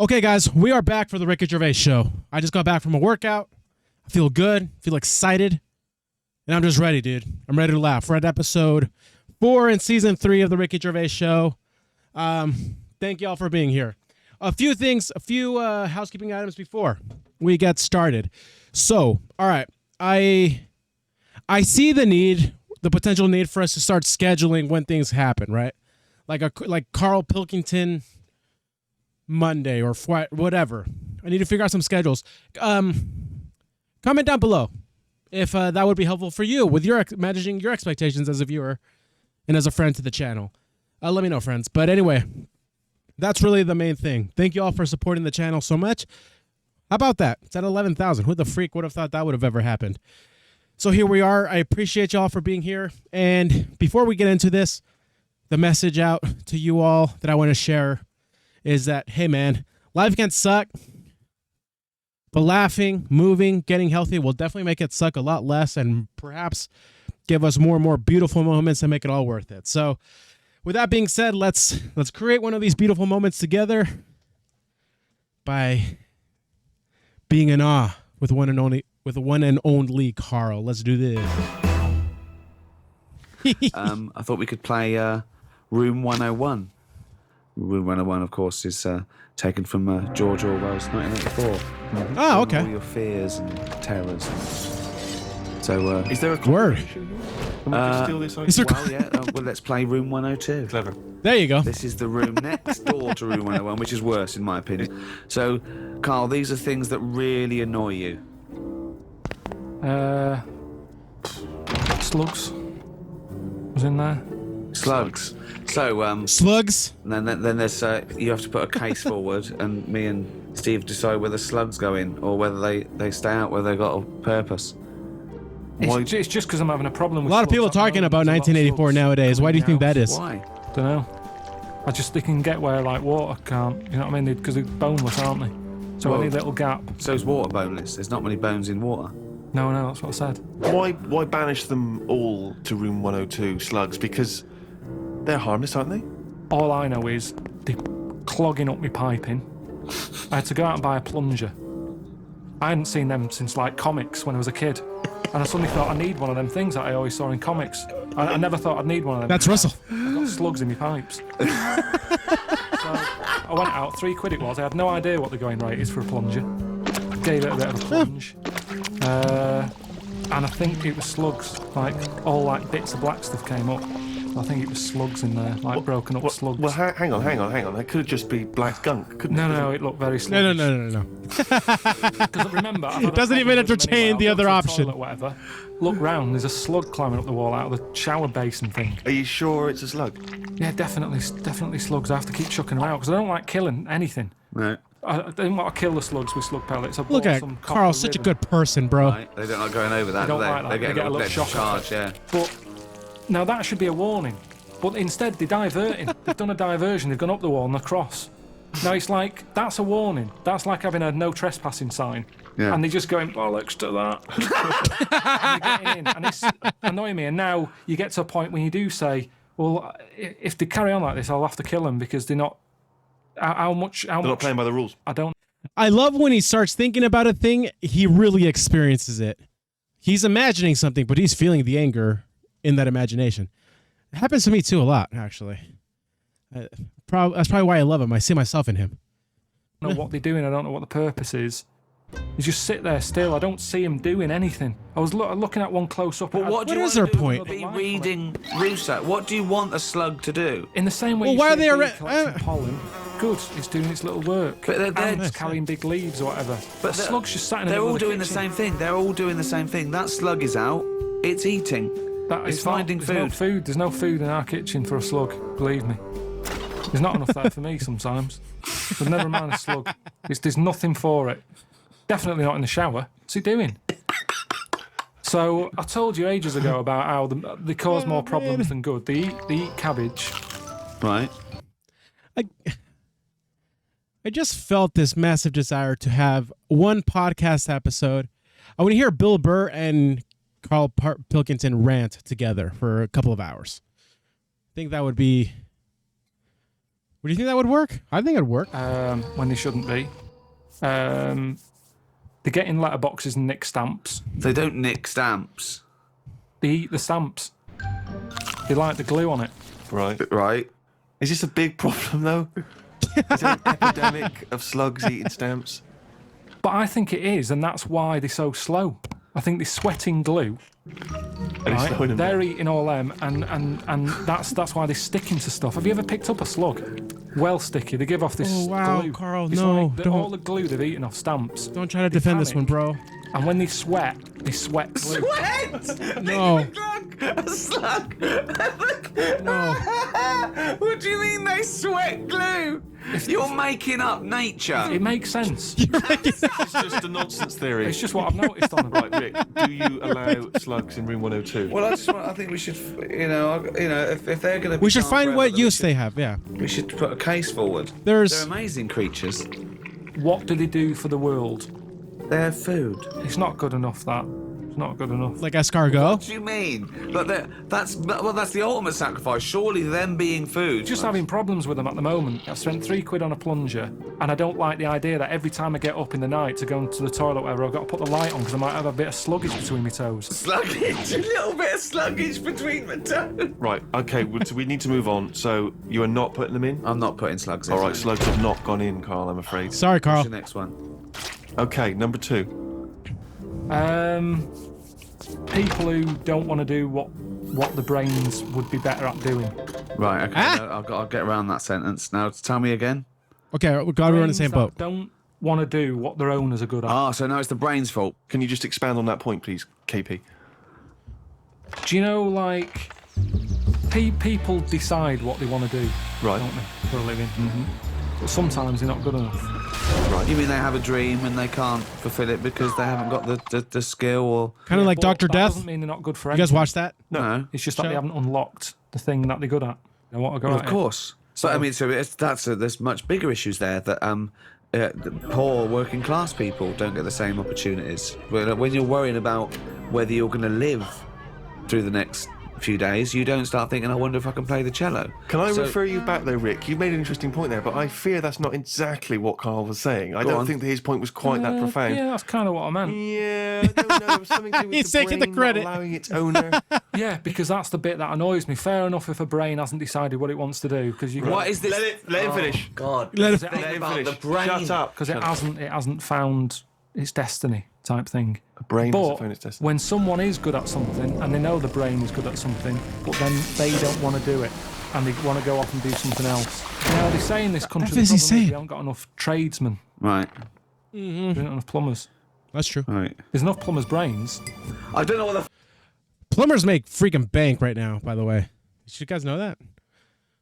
Okay, guys, we are back for the Ricky Gervais show. I just got back from a workout. I feel good, feel excited, and I'm just ready, dude. I'm ready to laugh. We're at episode 4 in season 3 of the Ricky Gervais show. Thank y'all for being here. A few housekeeping items before we get started. So, all right, I see the potential need for us to start scheduling when things happen, right? Like Carl Pilkington Monday or whatever. I need to figure out some schedules. Comment down below if that would be helpful for you with your managing your expectations as a viewer and as a friend to the channel. Let me know, friends. But anyway, that's really the main thing. Thank you all for supporting the channel so much. How about that? It's at 11,000. Who the freak would have thought that would have ever happened? So here we are. I appreciate y'all for being here. And before we get into this, the message out to you all that I want to share is that, hey, man, life can suck, but laughing, moving, getting healthy will definitely make it suck a lot less and perhaps give us more and more beautiful moments and make it all worth it. So with that being said, let's create one of these beautiful moments together by being in awe with the one and only Carl. Let's do this. I thought we could play Room 101. Room 101, of course, is taken from George Orwell's 1984. Oh, okay. All your fears and terrors. So, is there a word? Can we steal this idea? well, yeah. Well, let's play Room 102. Clever. There you go. This is the room next door to Room 101, which is worse, in my opinion. So, Carl, these are things that really annoy you. Slugs was in there. Slugs. So, Slugs. then there's you have to put a case forward, and me and Steve decide whether slugs go in or whether they stay out, whether they've got a purpose. It's just because I'm having a problem with A lot of people talking about 1984 nowadays. Why do you think that is? Why? Don't know. They can get where like water can't. You know what I mean? Because they're boneless, aren't they? So any little gap. So is water boneless? There's not many bones in water. No, that's what I said. Why banish them all to Room 102, slugs? Because they're harmless, aren't they? All I know is they're clogging up my piping. I had to go out and buy a plunger. I hadn't seen them since like comics when I was a kid. And I suddenly thought I need one of them things that I always saw in comics. I never thought I'd need one of them. That's Russell. I've got slugs in my pipes. So I went out, £3 it was. I had no idea what the going rate is for a plunger. Gave it a bit of a plunge. And I think it was slugs. All bits of black stuff came up. I think it was slugs in there, broken up slugs. Well, hang on. That could just be black gunk, couldn't it? No, it looked very sluggish. No. Because remember, It doesn't even entertain the other option. Toilet, whatever. Look round, there's a slug climbing up the wall out of the shower basin thing. Are you sure it's a slug? Yeah, definitely slugs. I have to keep chucking them out because I don't like killing anything. No. I didn't want to kill the slugs with slug pellets. Look at Carl, such a good person, bro. Right. They don't like going over that, They don't do they? like that. They get a little shock charge, yeah. But now that should be a warning. But instead, they're diverting. They've done a diversion. They've gone up the wall and across. Now it's like, that's a warning. That's like having a no trespassing sign. Yeah. And they're just going, bollocks to that. And they're getting in. And it's annoying me. And now you get to a point when you do say, well, if they carry on like this, I'll have to kill them because they're not... How much... They're not playing by the rules. I don't... I love when he starts thinking about a thing, he really experiences it. He's imagining something, but he's feeling the anger in that imagination. It happens to me too a lot, actually. That's probably why I love him. I see myself in him. I don't know what they're doing. I don't know what the purpose is. They just sit there still. I don't see him doing anything. I was looking at one close up. But what do you is want their to point? Be reading Russo. What do you want a slug to do? In the same way Well, you why see are a they bee collecting pollen, good, it's doing its little work. But they're Ants carrying big leaves or whatever. But a slug's just sat in the They're middle all of the doing the kitchen. same thing. They're all doing the same thing. That slug is out. It's eating. It's finding There's no food. There's no food in our kitchen for a slug, believe me. There's not enough there for me sometimes. But never mind a slug. There's nothing for it. Definitely not in the shower. What's he doing? So I told you ages ago about how they cause more problems than good. They eat cabbage. Right. I just felt this massive desire to have one podcast episode. I want to hear Bill Burr and Carl Pilkington rant together for a couple of hours. I think that would be What do you think that would work? I think it'd work. when they shouldn't be. They get in letterboxes and nick stamps. They don't nick stamps. They eat the stamps. They like the glue on it. Right. Right. Is this a big problem, though? Is there an epidemic of slugs eating stamps? But I think it is, and that's why they're so slow. I think they're sweating glue. And it's slowing them They're down. eating all them, and that's why they're sticking to stuff. Have you ever picked up a slug? Well sticky. They give off this Oh, wow, glue. Carl, It's no, like don't. all the glue they've eaten off stamps. Don't try to defend this one, bro. And when they sweat glue. Sweat! No. A slug! No. What do you mean they sweat glue? You're making up nature. It makes sense. It's just a nonsense theory. It's just what I've noticed on them. Right, Rick, do you allow slugs in room 102? Well, I think we should, if they're going to. We should find what use they have. Yeah. We should put a case forward. They're There's. amazing creatures. What do they do for the world? They're food. It's not good enough, that. It's not good enough. Like escargot. What do you mean? But that's the ultimate sacrifice. Surely them being food. Just having problems with them at the moment. I've spent £3 on a plunger, and I don't like the idea that every time I get up in the night to go into the toilet, whatever, I've got to put the light on because I might have a bit of sluggage between my toes. Sluggage, a little bit of sluggage between the toes. Right, okay, so we need to move on. So you are not putting them in? I'm not putting slugs in. All right, no. slugs have not gone in, Carl, I'm afraid. Sorry, What's Carl. the next one? Okay, number 2. People who don't want to do what the brains would be better at doing. Right, okay. Ah! I'll get around that sentence. Now, tell me again. Okay, we're glad we're in the same Brains boat. that don't want to do what their owners are good at. Ah, so now it's the brain's fault. Can you just expand on that point, please, KP? Do you know, like, people decide what they want to do, Right. don't they, for a living? But sometimes they're not good enough. You mean they have a dream and they can't fulfill it because they haven't got the skill or... Kind of like But Dr. that Death. doesn't mean they're not good for You guys anything. watch that? No. It's just that Show. they haven't unlocked the thing that they're good at. They want to go Well, at of it. course. But I mean, there's much bigger issues there that the poor working class people don't get the same opportunities. When you're worrying about whether you're going to live through the next few days, you don't start thinking, I wonder if I can play the cello. Can I So- refer you back though, Rick? You made an interesting point there, but I fear that's not exactly what Carl was saying. I Go don't on. think that his point was quite that profound. Yeah, that's kind of what I meant. Yeah, I don't know. There was something to do with He's the taking the brain credit. not allowing its owner. Yeah, because that's the bit that annoys me. Fair enough if a brain hasn't decided what it wants to do, because you What is this? Let him finish. God. Let it- Let Think him about finish. the brain. Shut up. because it Shut up. hasn't found its destiny type thing. A brain hasn't But found its destiny. when someone is good at something and they know the brain is good at something, but then they don't want to do it and they want to go off and do something else. Now they say in this country What is the he problem is saying? we haven't got enough tradesmen, Right, we don't have enough plumbers. That's true. right. There's enough plumbers' brains. I don't know what the Plumbers make freaking bank right now, by the way. Did you guys know that?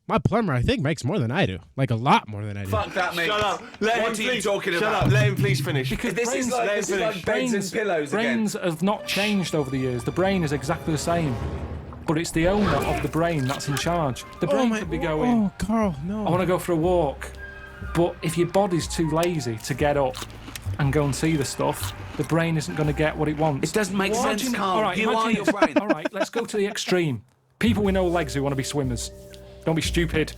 My plumber, I think, makes more than I do. Like, a lot more than I do. fuck that means. Shut up. Let What him are you please, talking shut about? up. Let him please finish. Because This is like beds and pillows again. brains have not changed over the years. The brain is exactly the same. But it's the owner of the brain that's in charge. The brain could be going, Oh, Carl, no. I want to go for a walk. But if your body's too lazy to get up and go and see the stuff, the brain isn't going to get what it wants. It doesn't make sense, Imagine- Carl. all right, You are imagine your this. brain. All right, let's go to the extreme. People with no legs who want to be swimmers. Don't be stupid.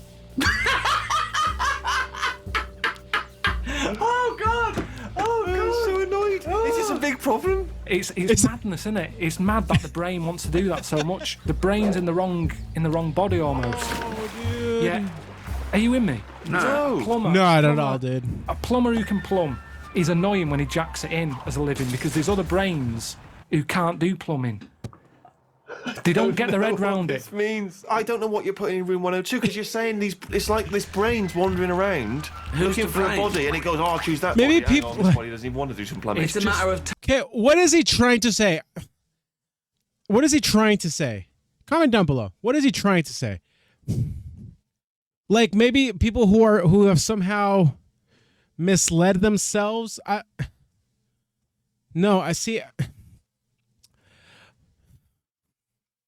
Oh God! Oh I'm God! so annoyed. Is this a big problem? It's madness, isn't it? It's mad that the brain wants to do that so much. The brain's in the wrong body almost. Yeah. Are you in me? No. Plumber. Not at plumber- all, dude. A plumber who can plumb is annoying when he jacks it in as a living because there's other brains who can't do plumbing. They don't get their head round it. This means I don't know what you're putting in room 102 because you're saying these. It's like this brain's wandering around Who's looking the for a brain? body, and it goes, "Oh, I'll choose that." Maybe body. Hang on, people- this body doesn't even want to do some plumbing. It's a matter of Okay, what is he trying to say? What is he trying to say? Comment down below. What is he trying to say? Like, maybe people who have somehow misled themselves. No, I see.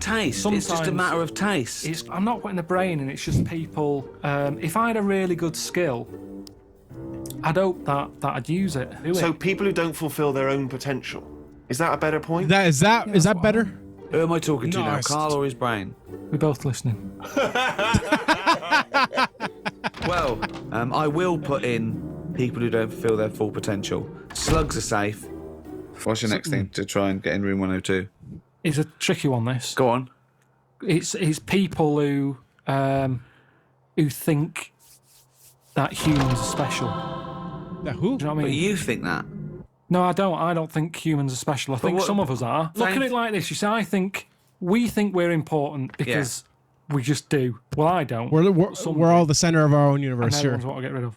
taste. It's just a Sometimes matter of taste. I'm not putting the brain in, it's just people. If I had a really good skill, I'd hope that I'd use it. Do So it. people who don't fulfil their own potential. Is that a better point? Is that better? Who am I talking to No, now, it's- Carl or his brain? We're both listening. Well, I will put in people who don't fulfill their full potential. Slugs are safe. What's your next thing to try and get in room 102? It's a tricky one, this. Go on. It's people who think that humans are special. Yeah, who? Do you know what I But mean? you think that? No, I don't. I don't think humans are special. I think what- some of us are. Look at it like this. You see, we think we're important because we just do. Well, I don't. We're all the center of our own and universe here. everyone's what I get rid of.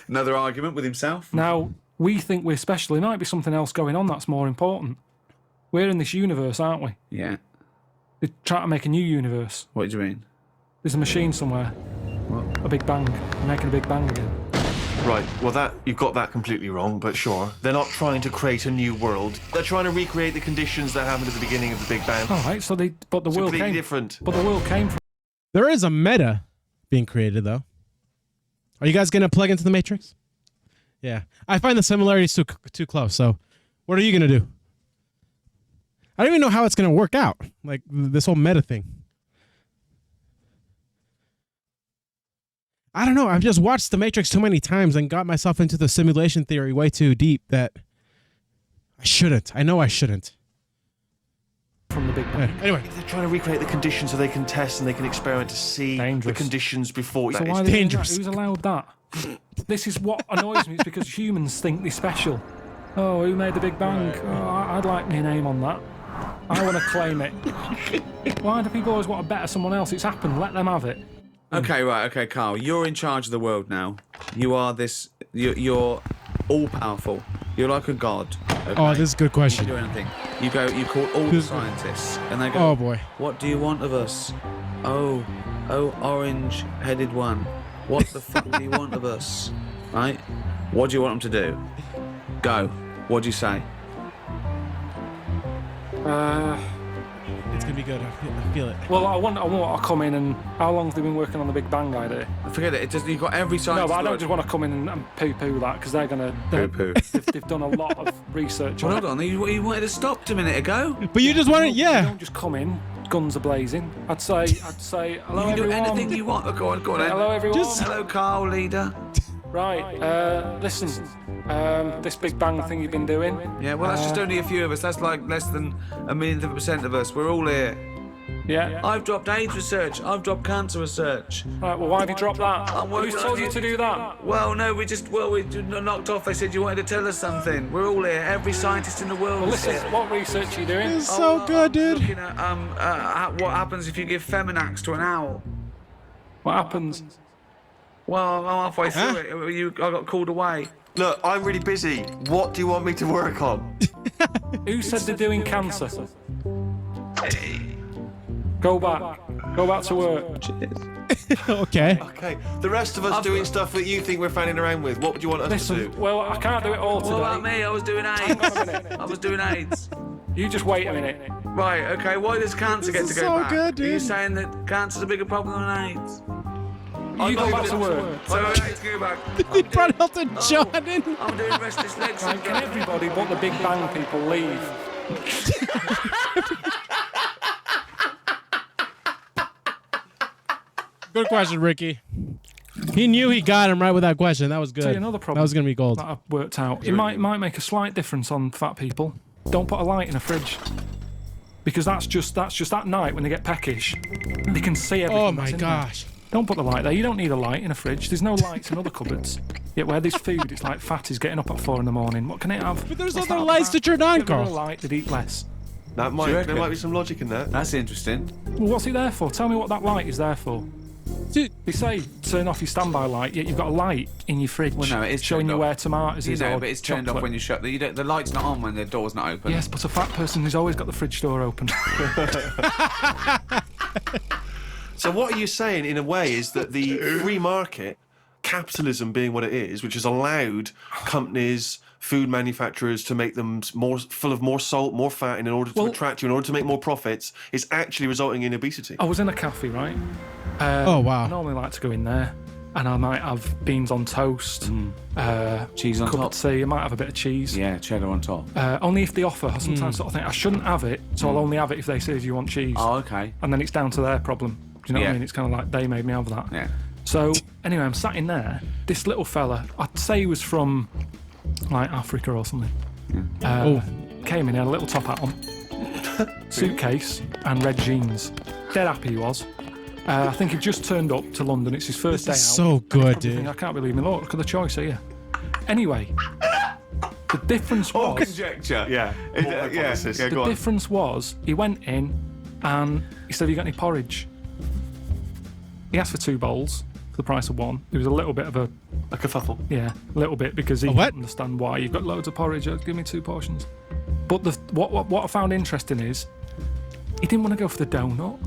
Another argument with himself? Now, we think we're special. There might be something else going on that's more important. We're in this universe, aren't we? Yeah. They're trying to make a new universe. What do you mean? There's a machine somewhere. What? A big bang. They're making a big bang again. Right, well, you've got that completely wrong, but sure. They're not trying to create a new world. They're trying to recreate the conditions that happened at the beginning of the Big Bang. All right, but the It's world completely came. different. But the world came from. There is a meta being created, though. Are you guys going to plug into the Matrix? Yeah. I find the similarities too close, so what are you going to do? I don't even know how it's going to work out, like this whole meta thing. I don't know. I've just watched The Matrix too many times and got myself into the simulation theory way too deep that I shouldn't. I know I shouldn't. From the Big Bang. Anyway, They're trying to recreate the conditions so they can test and they can experiment to see Dangerous. the conditions before. So that why is are they doing dangerous. that? Who's allowed that? This is what annoys me. It's because humans think they're special. Oh, who made the Big Bang? Oh, I'd like my name on that. I want to claim it. Why do people always want to better someone else? It's happened. Let them have it. Okay, right. Okay, Carl. You're in charge of the world now. You are this. You're all powerful. You're like a god. Okay? oh, this is a good You question. can do anything. You go. You call all the scientists, and they go. Oh boy. What do you want of us? Oh, orange-headed one. What the fuck do you want of us? Right? What do you want them to do? Go. What do you say? It's gonna be good. I feel it. Well, I want to come in and. How long have they been working on the Big Bang idea? Forget it. You've got every No, scientist. but I don't just want to come in and poo-poo that because they're gonna. Poo-poo. They've done a lot of research on Well, it. hold on. You wanted to stop a minute ago. But you just want to, You yeah. don't just come in, guns are blazing. I'd say, hello You can do everyone. anything you want. Go on. Then. Hello everyone. Hello, Carl, leader. Right, listen, this Big Bang thing you've been doing. Yeah, well, that's just only a few of us. That's like less than a millionth of a percent of us. We're all here. Yeah. I've dropped AIDS research. I've dropped cancer research. Right, well, why have you dropped that? I'm working Who's on told it. you to do that? Well, no, we knocked off. They said you wanted to tell us something. We're all here. Every scientist in the world Well, is listen, here. what research are you doing? It's so good, dude. Looking at what happens if you give Feminax to an owl. What happens? Well, I'm halfway through it. I got called away. Look, I'm really busy. What do you want me to work on? Who said they're doing cancer? Go back. Go back to work. Okay. Okay, the rest of us doing stuff that you think we're fanning around with. What would you want us to Listen, do? well, I can't do it all What about today. me? I was doing Hang on a AIDS. minute. I was doing AIDS. You just wait a minute. Right, okay, why does cancer get This to is go so back? good, Are you dude. saying that cancer's a bigger problem than AIDS? You go back to work. So let's go back. They brought Elton John in. I'm doing restless legs. Right, can everybody but the Big Bang people leave? Good question, Ricky. He knew he got him right with that question. That was good. Tell you another problem That was gonna be gold. that I've worked out. It might make a slight difference on fat people. Don't put a light in a fridge. Because that's just that night when they get peckish. They can see everything. Oh my that's in gosh. there. Don't put the light there. You don't need a light in a fridge. There's no lights in other cupboards. Yet where there's food, it's like fatties getting up at 4 a.m. What can it have? But there's What's other that lights to about? turn on, If there were a Carl. light, they'd eat less. There reckon? might be some logic in that. That's interesting. Well, what's it there for? Tell me what that light is there for. Dude, They say turn off your standby light, yet you've got a light in your fridge Well, no, it is showing turned you off. where tomatoes You is know, or but it's turned off chocolate. when you shut the light's not on when the door's not open. Yes, but a fat person who's always got the fridge door open. So what are you saying, in a way, is that the free market, capitalism being what it is, which has allowed companies, food manufacturers to make them more full of more salt, more fat, in order to attract you, in order to make more profits, is actually resulting in obesity? I was in a cafe, right? oh I wow. normally like to go in there, and I might have beans on toast, Cheese on cup top. of tea. I might have a bit of cheese. Yeah, cheddar on top. Only if they offer. I sometimes sort of think I shouldn't have it, so I'll only have it if they say, "Do you want cheese?" Oh, okay. And then it's down to their problem. Do you know what Yeah. I mean? It's kind of like they made me have that. Yeah. So anyway, I'm sat in there. This little fella, I'd say he was from like Africa or something. Came in, he had a little top hat on, suitcase, and red jeans. Dead happy he was. I think he just turned up to London. It's his first day out. So good, Probably dude. thinking, I can't believe me. Look at the choice here. Anyway, the difference All was. conjecture. Yeah. Is All that- yeah. hypothesis. Yeah, The go on. difference was he went in and he said, "Have you got any porridge?" He asked for 2 bowls for the price of 1. It was a little bit of a A kerfuffle. a little bit because he what? didn't understand why. You've got loads of porridge. Give me 2 portions. But what I found interesting is he didn't want to go for the donut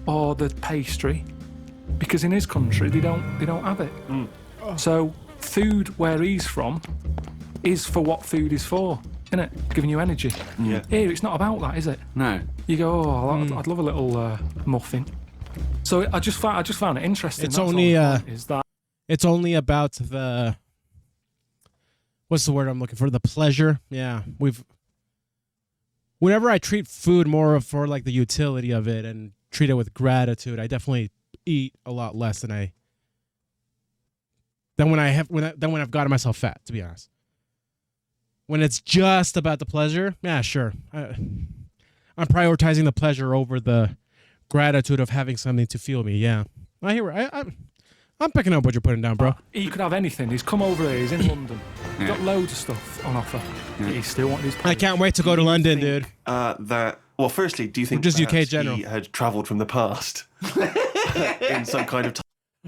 or the pastry because in his country they don't have it. So food where he's from is for what food is for, isn't it? Giving you energy. Yeah. Here it's not about that, is it? No. You go, I'd love a little muffin. So I just found it interesting. It's That's only, all the point is that It's only about the. What's the word I'm looking for? The pleasure. Yeah, whenever I treat food more for like the utility of it and treat it with gratitude, I definitely eat a lot less than when I've gotten myself fat. To be honest, when it's just about the pleasure, yeah, sure. I'm prioritizing the pleasure over the gratitude of having something to fuel me. Yeah, I hear. I'm picking up what you're putting down, bro. he could have anything. He's come over here. He's in London. He's got loads of stuff on offer. He still wants his. I can't wait to go to London, dude. Well, firstly, do you think just UK perhaps general. he had travelled from the past in some kind of time?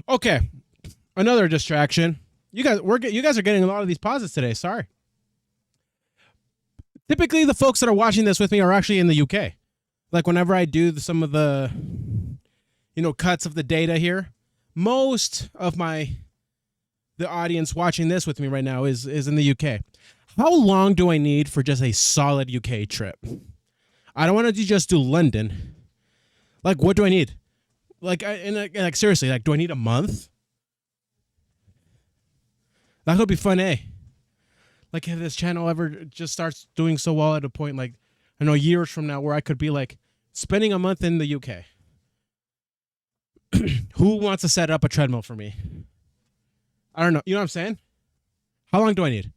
Okay, another distraction. You guys are getting a lot of these pauses today. Sorry. Typically, the folks that are watching this with me are actually in the UK. Like whenever I do some of the, cuts of the data here, most of the audience watching this with me right now is in the UK. How long do I need for just a solid UK trip? I don't want to just do London. Like, what do I need? Like seriously, like, do I need a month? That could be fun, eh? Like, if this channel ever just starts doing so well at a point, like, I know years from now, where I could be like spending a month in the UK. Who wants to set up a treadmill for me? I don't know. You know what I'm saying? How long do I need?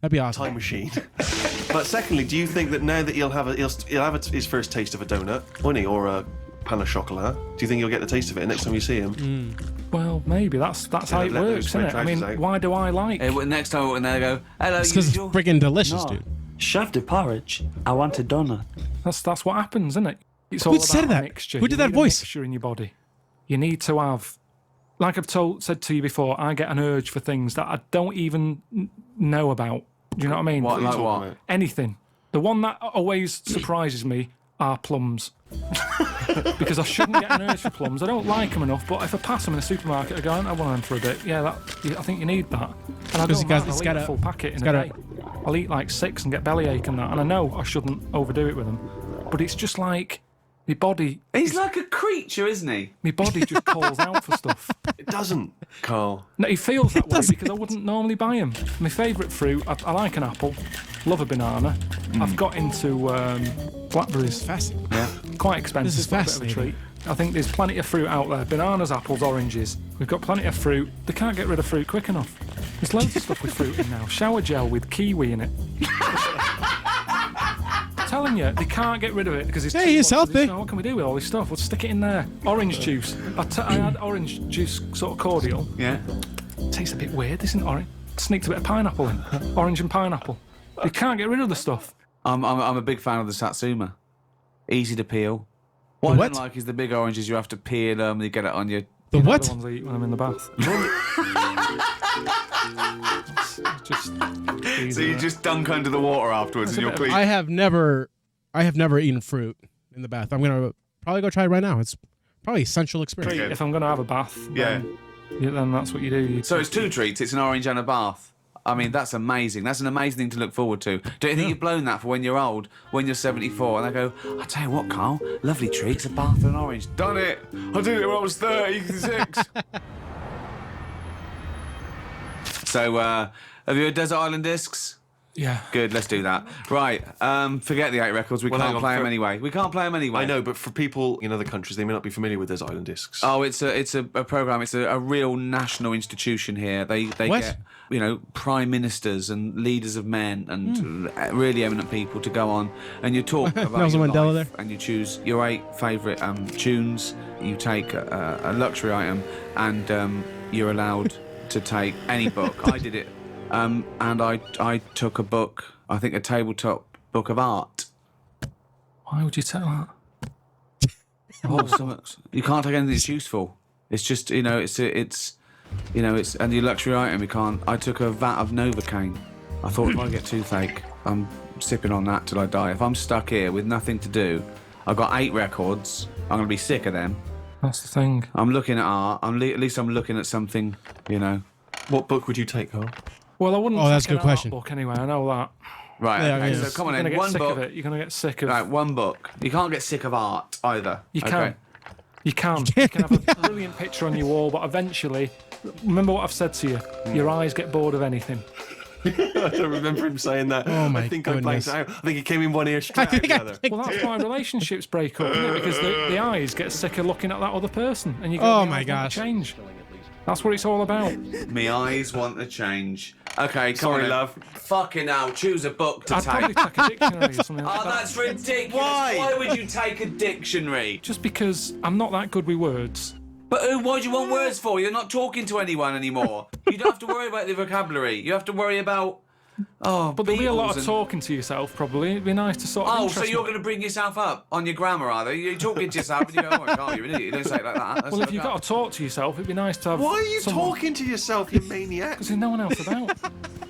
That'd be awesome. Time machine. But secondly, do you think that now that he'll have his first taste of a donut, won't he, or a pain au chocolat? Do you think he'll get the taste of it next time you see him? Well, maybe that's how it let those works, isn't it? I red mean, flags out. why do I like? Next time when they go, hello, It's because it's usual. freaking delicious, No. dude. Shove the porridge. I want a donut. That's what happens, isn't it? It's all Who about said a that? mixture. Who You did that need a voice? mixture in your body. You need to have, like I've said to you before, I get an urge for things that I don't even know about. Do you know what I mean? What, like Talking what? about- Anything. The one that always surprises me are plums. Because I shouldn't get an urge for plums. I don't like them enough, but if I pass them in the supermarket, I go, I want them for a bit. Yeah, I think you need that. And I Because don't mind, I'll eat a full packet in a day. I'll eat like 6 and get bellyache and that. And I know I shouldn't overdo it with them. But it's just like, my body He's like a creature, isn't he? just calls out for stuff. It doesn't, Carl. No, he feels that way because I wouldn't normally buy them. My favourite fruit, I like an apple, love a banana. I've got into blackberries. Fascinating. Yeah. Quite expensive, This is but a bit of a fascinating. treat. I think there's plenty of fruit out there. Bananas, apples, oranges. We've got plenty of fruit. They can't get rid of fruit quick enough. There's loads of stuff with fruit in now. Shower gel with kiwi in it. I'm telling you, they can't get rid of it because it's Hey, too it's much. healthy. What can we do with all this stuff? We'll stick it in there. Orange juice. I had orange juice sort of cordial. Yeah. Tastes a bit weird, isn't it? Orange. Sneaked a bit of pineapple in. Orange and pineapple. They can't get rid of the stuff. I'm a big fan of the Satsuma. Easy to peel. What I What? don't like is the big oranges. You have to peel them. You get it on your. The You know what? The ones I eat when I'm in the bath. It's just easy, So you isn't it? just dunk under the water afterwards, That's and a you're bit of- clean. I have never eaten fruit in the bath. I'm gonna probably go try it right now. It's probably essential experience. Good. If I'm going to have a bath, then that's what you do. So it's 2 treats. It's an orange and a bath. I mean, that's amazing. That's an amazing thing to look forward to. Don't you think you've blown that for when you're old, when you're 74, and they go, I tell you what, Carl, lovely treats, a bath and an orange. Done it. I did it when I was 36. So, have you heard Desert Island Discs? Yeah. Good, let's do that. Right, forget the 8 records. We Well, hang can't on, play them for- anyway. We can't play them anyway. I know, but for people in other countries, they may not be familiar with those island discs. Oh, it's a program. It's a real national institution here. They What? get prime ministers and leaders of men and really eminent people to go on, and you talk about Nelson your Mandela life, there. and you choose your 8 favourite tunes. You take a luxury item, and you're allowed to take any book. I did it, and I took a book. I think a tabletop book of art. Why would you take that? You can't take anything that's useful. It's just it's and your luxury item. You can't. I took a vat of Novocaine. I thought if I get toothache, I'm sipping on that till I die. If I'm stuck here with nothing to do, I've got 8 records. I'm gonna be sick of them. That's the thing. I'm looking at art. At least I'm looking at something. What book would you take, Carl? Well, I wouldn't. Oh, that's a take good an art question. book anyway. I know that. Right. Yeah, Okay. yeah. So come on You're gonna in. get One sick book. of it. You're gonna get sick of. Right. One book. You can't get sick of art either. You Okay. can. You can. You can have a brilliant picture on your wall, but eventually, remember what I've said to you. Your eyes get bored of anything. I don't remember him saying that. Oh, my I think I blanked goodness. it out. I think he came in one ear straight out the other. Well, that's why relationships break up, isn't it? Because the eyes get sick of looking at that other person, and you go, Oh, "My my eyes want gosh. to change." That's what it's all about. Me eyes want to change. Okay, come Sorry, on, love. Fucking hell, choose a book to I'd take. probably take a dictionary or something like Oh, that. that's ridiculous. Why? Why would you take a dictionary? Just because I'm not that good with words. But what do you want words for? You're not talking to anyone anymore. You don't have to worry about the vocabulary. You have to worry about But there'll be a lot Beatles of and- talking to yourself, probably. It'd be nice to sort of Oh, so interest you're me. going to bring yourself up on your grammar, are they? You're talking to yourself and you go, oh my God, you're an idiot. You don't say it like that. Well, if you've got to talk to yourself, it'd be nice to have. Why are you someone... talking to yourself, you maniac? Because there's no one else about.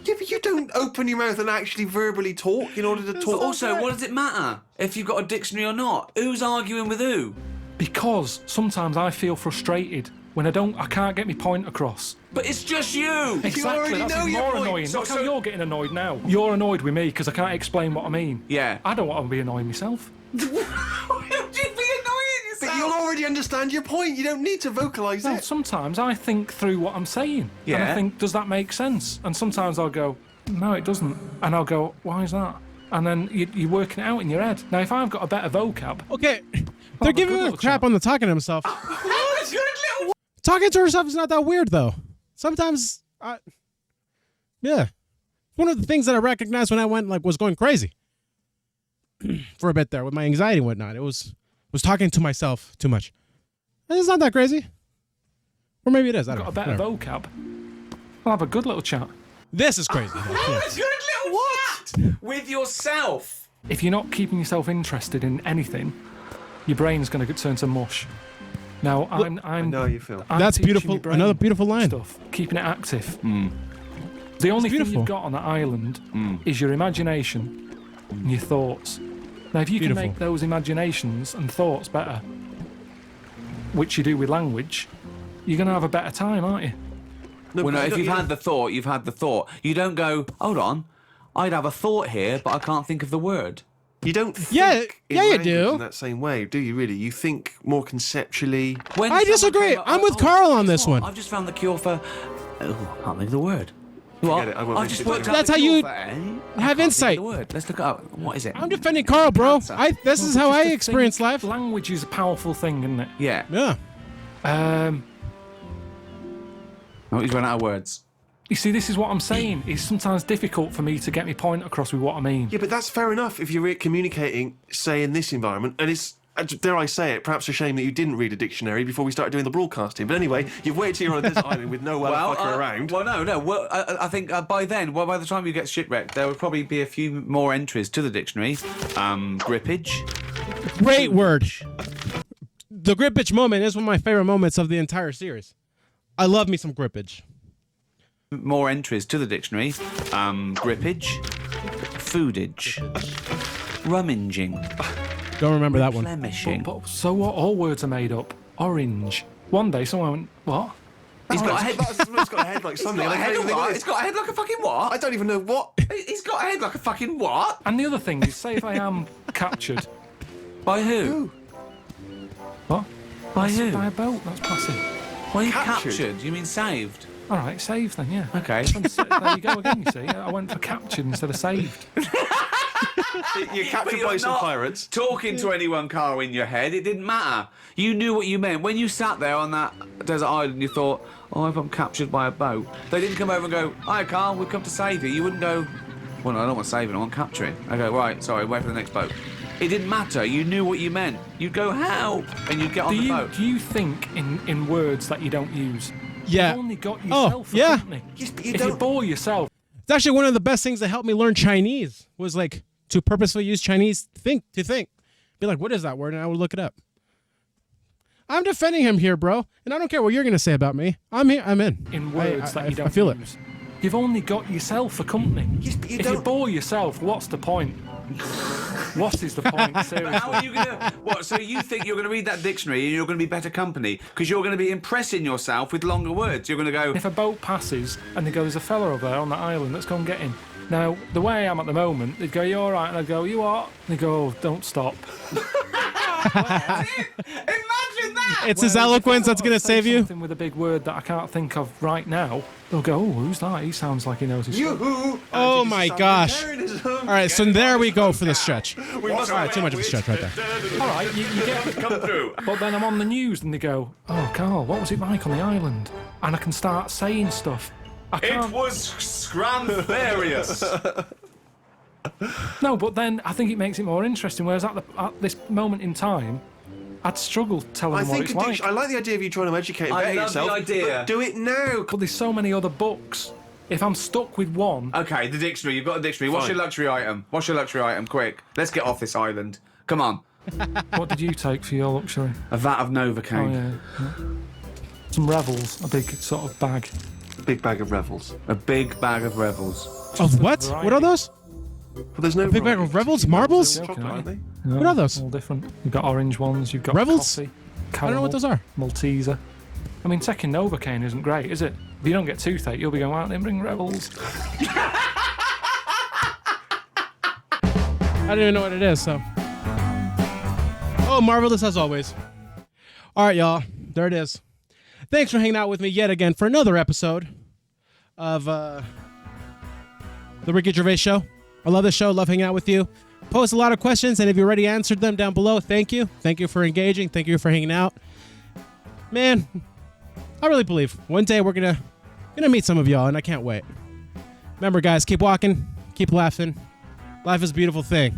Yeah, but you don't open your mouth and actually verbally talk in order to talk. Also, what does it matter if you've got a dictionary or not? Who's arguing with who? Because sometimes I feel frustrated when I can't get my point across. But it's just you. Exactly, already that's know your more point. annoying. So- Look how so- you're getting annoyed now. You're annoyed with me because I can't explain what I mean. Yeah. I don't want to be annoying myself. Why would you be annoying yourself? But you'll already understand your point. You don't need to vocalise No, it. sometimes I think through what I'm saying. And Yeah. I think, does that make sense? And sometimes I'll go, no, it doesn't. And I'll go, why is that? And then you're working it out in your head. Now, if I've got a better vocab, Okay, a they're good giving him little crap chat. on the talking to himself. Talking to herself is not that weird though. Sometimes, yeah, one of the things that I recognized when I was going crazy for a bit there with my anxiety and whatnot. It was talking to myself too much. And it's not that crazy, or maybe it is. I don't got know. a better Whatever. vocab, I'll have a good little chat. This is crazy. Yeah. What? With yourself. If you're not keeping yourself interested in anything, your brain's going to turn to mush. Now, I know how you feel. I'm That's teaching beautiful. your brain Another beautiful line. Stuff, keeping it active. The only thing beautiful. you've got on that island is your imagination and your thoughts. Now, if you Beautiful. can make those imaginations and thoughts better, which you do with language, you're going to have a better time, aren't you? Well, no, but if you you've had the thought, you've had the thought. You don't go, hold on, I'd have a thought here, but I can't think of the word. You don't think Yeah, in yeah, you language do. in that same way, do you really? You think more conceptually. When I someone disagree. came up- I'm with Carl on guess this what? one. I've just found the cure for... Oh, I can't think of the word. What? it, I won't I've make just it worked down. out That's the how cure you for A. I have can't think insight. of the word. Let's look it up. What is it? I'm defending Carl, bro. This is how Just I to experience think, life. Language is a powerful thing, isn't it? Yeah. Yeah. Oh, he's run out of words. You see, this is what I'm saying. It's sometimes difficult for me to get my point across with what I mean. Yeah, but that's fair enough if you're communicating, say, in this environment, and it's, dare I say it, perhaps a shame that you didn't read a dictionary before we started doing the broadcasting. But anyway, you've waited till you're on this island with no fucker around. Well, no. Well, I think by then, by the time you get shipwrecked, there would probably be a few more entries to the dictionary. Grippage. Great word. The grippage moment is one of my favorite moments of the entire series. I love me some grippage. More entries to the dictionary. Grippage. Foodage. Rummaging. Don't remember that one. Blemishing. But so what? All words are made up. Orange. One day someone went, what? He's got a head. It's got a head like something. He's got a I head don't of even think what? it He's is. got a head like a fucking what? I don't even know what. He's got a head like a fucking what? And the other thing is, say if I am captured. By who? What? By who? By a boat, that's passing. Well, you Captured? captured. You mean saved? All right, saved then, yeah. Okay. There you go again, you see. I went for captured instead of saved. You're captured by some pirates. Talking to anyone, Carl, in your head, it didn't matter. You knew what you meant. When you sat there on that desert island, you thought, oh, if I'm captured by a boat. They didn't come over and go, hi, Carl, we've come to save you. You wouldn't go, well, no, I don't want saving, I want capturing. I go, right, sorry, wait for the next boat. It didn't matter. You knew what you meant. You'd go, help, and you'd get on the boat. Do you think in words that you don't use? Yeah. You've only got yourself for yeah. company. You If you bore yourself, It's actually one of the best things that helped me learn Chinese was like to purposefully use Chinese to think. Be like, what is that word? And I would look it up. I'm defending him here, bro. And I don't care what you're going to say about me. I'm here. I'm in. in words that you don't I feel use. You've only got yourself for company. But you If you bore yourself, what's the point? What is the point? Seriously. How are you going to... What, so you think you're going to read that dictionary and you're going to be better company because you're going to be impressing yourself with longer words. You're going to go... If a boat passes and they go, there's a fella over there on that island, let's go and get him. Now, the way I am at the moment, they'd go, you all right? And I'd go, you what? And they go, oh, don't stop. Imagine that! It's his eloquence that's going to save you. Something with a big word that I can't think of right now. They'll go, oh, who's that? He sounds like he knows his stuff. Oh my gosh. All right, so there we go for the stretch. All right, too much of a stretch right there. All right, you get Come through. But then I'm on the news and they go, oh, Carl, what was it like on the island? And I can start saying stuff. I It can't. was scramfarious. No, but then I think it makes it more interesting. Whereas at this moment in time, I'd struggle telling I them what think it's like. I like the idea of you trying to educate and I better love the yourself. idea. But do it now. But there's so many other books. If I'm stuck with one, Okay, the dictionary. You've got a dictionary. What's Fine. your luxury item? What's your luxury item? Quick. Let's get off this island. Come on. what did you take for your luxury? A vat of Oh, Novocaine. yeah. Some Revels, a big sort of bag. Big bag of Revels. A big bag of Revels. Of what? What are those? Well, there's no Big bag of Rebels? Marbles? Chocolate, aren't they? No, What are those? All different. You've got orange ones, you've got Revels? coffee, I don't know what those are. Malteser. I mean, taking Novocaine isn't great, is it? If you don't get toothache, you'll be going out and bring Revels. I don't even know what it is, so. Oh, marvelous as always. All right, y'all. There it is. Thanks for hanging out with me yet again for another episode of The Ricky Gervais Show. I love this show. Love hanging out with you. Post a lot of questions, and if you already answered them down below, thank you. Thank you for engaging. Thank you for hanging out. Man, I really believe one day we're gonna meet some of y'all, and I can't wait. Remember, guys, keep walking, keep laughing. Life is a beautiful thing,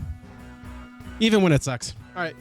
even when it sucks. All right.